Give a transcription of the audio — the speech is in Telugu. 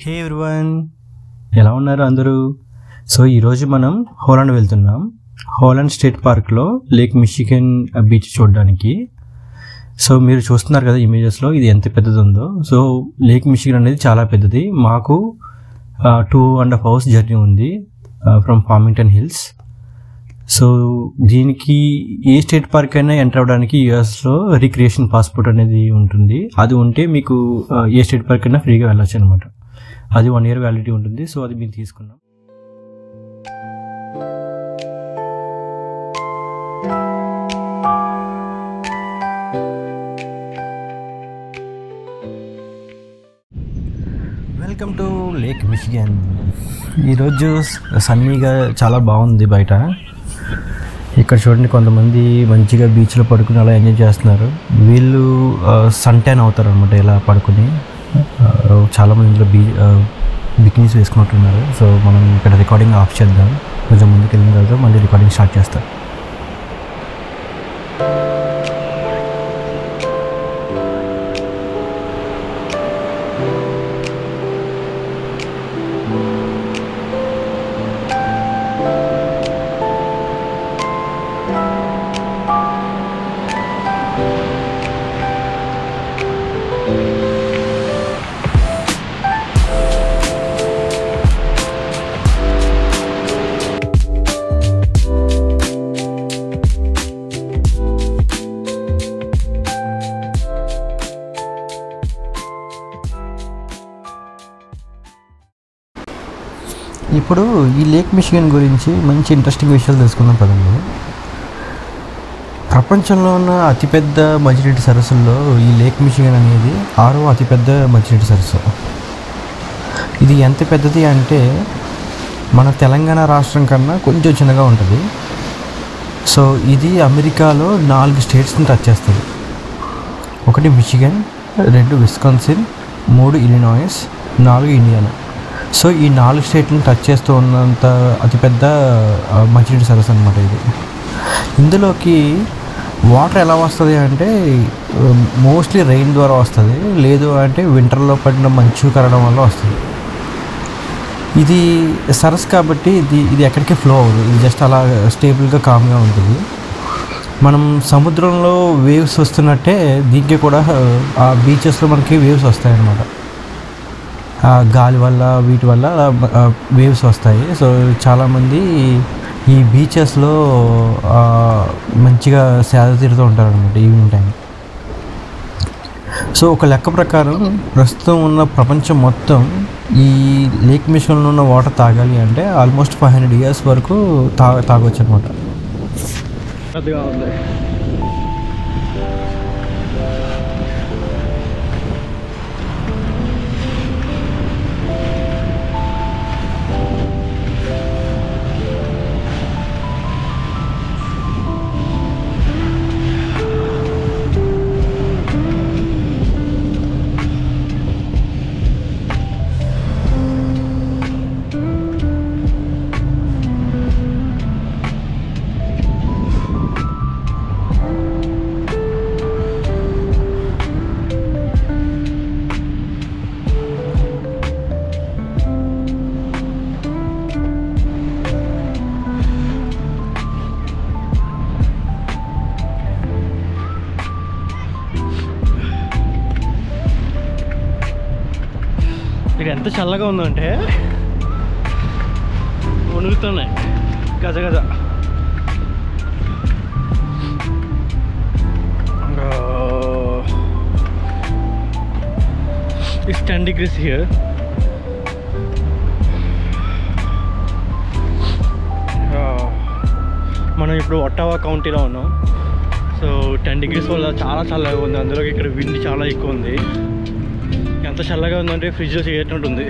హే ఎవ్రీవన్, ఎలా ఉన్నారు అందరూ? సో ఈరోజు మనం హోలాండ్ వెళ్తున్నాం. హోలాండ్ స్టేట్ పార్క్లో లేక్ మిషిగన్ బీచ్ చూడడానికి. సో మీరు చూస్తున్నారు కదా ఇమేజెస్లో, ఇది ఎంత పెద్దది ఉందో. సో లేక్ మిషిగన్ అనేది చాలా పెద్దది. మాకు 2.5 hours జర్నీ ఉంది ఫ్రమ్ ఫార్మింగ్టన్ హిల్స్. సో దీనికి ఏ స్టేట్ పార్క్ అయినా ఎంటర్ అవ్వడానికి యూఎస్లో రిక్రియేషన్ పాస్పోర్ట్ అనేది ఉంటుంది. అది ఉంటే మీకు ఏ స్టేట్ పార్క్ అయినా ఫ్రీగా వెళ్ళొచ్చు అనమాట. అది 1 year వ్యాలిడిటీ ఉంటుంది. సో అది మేము తీసుకున్నాం. Welcome to lake Michigan. ఈరోజు సన్నీగా చాలా బాగుంది బయట. ఇక్కడ చూడండి, కొంతమంది మంచిగా బీచ్లో పడుకుని అలా ఎంజాయ్ చేస్తున్నారు. వీళ్ళు సన్ ట్యాన్ అవుతారు అనమాట ఇలా పడుకుని. చాలామంది ఇందులో బికినీస్ వేసుకున్నట్టున్నారు. సో మనం ఇక్కడ రికార్డింగ్ ఆఫ్ చేద్దాం. కొంచెం ముందుకు వెళ్ళిన తర్వాత మళ్ళీ రికార్డింగ్ స్టార్ట్ చేస్తాం. ఇప్పుడు ఈ లేక్ మిషిగన్ గురించి మంచి ఇంట్రెస్టింగ్ విషయాలు తెలుసుకుందాం పదండి. ప్రపంచంలో ఉన్న అతిపెద్ద మంచినీటి సరస్సుల్లో ఈ లేక్ మిషిగన్ అనేది 6వ అతిపెద్ద మంచినీటి సరస్సు. ఇది ఎంత పెద్దది అంటే మన తెలంగాణ రాష్ట్రం కన్నా కొంచెం చిన్నగా ఉంటుంది. సో ఇది అమెరికాలో 4 స్టేట్స్ని టచ్ చేస్తుంది. 1 Michigan, 2 Wisconsin, 3 Illinois, 4 Indiana. So ఈ 4 స్టేట్లను టచ్ చేస్తూ ఉన్నంత అతిపెద్ద మంచినీటి సరస్సు అనమాట ఇది. ఇందులోకి వాటర్ ఎలా వస్తుంది అంటే మోస్ట్లీ రెయిన్ ద్వారా వస్తుంది, లేదు అంటే వింటర్లో పడిన మంచు కరగడం వల్ల వస్తుంది. ఇది సరస్సు కాబట్టి ఇది ఎక్కడికి ఫ్లో అవ్వదు. ఇది జస్ట్ అలా స్టేబుల్గా కామ్గా ఉంటుంది. మనం సముద్రంలో వేవ్స్ వస్తున్నట్టే దీనికి కూడా ఆ బీచెస్లో మనకి వేవ్స్ వస్తాయన్నమాట. గాలి వల్ల వీటి వల్ల వేవ్స్ వస్తాయి. సో చాలామంది ఈ బీచెస్లో మంచిగా సేద తీరుతూ ఉంటారు అనమాట ఈవినింగ్ టైం. సో ఒక లెక్క ప్రకారం ప్రస్తుతం ఉన్న ప్రపంచం మొత్తం ఈ లేక్ మిషిగన్లో ఉన్న వాటర్ తాగాలి అంటే ఆల్మోస్ట్ 500 years వరకు తాగొచ్చు అనమాట. పెద్దగా ఉంది. ఇక్కడ ఎంత చల్లగా ఉందంటే వణుకుతున్నాయి గజ గజ. It's 10 degrees here. మనం ఇప్పుడు ఒట్టావా కౌంటీలో ఉన్నాం. సో 10 degrees వల్ల చాలా చల్లగా ఉంది. అందులోకి ఇక్కడ విండ్ చాలా ఎక్కువ ఉంది. ఎంత చల్లగా ఉందంటే ఫ్రిడ్జ్లో చేయట్టుంటుంది.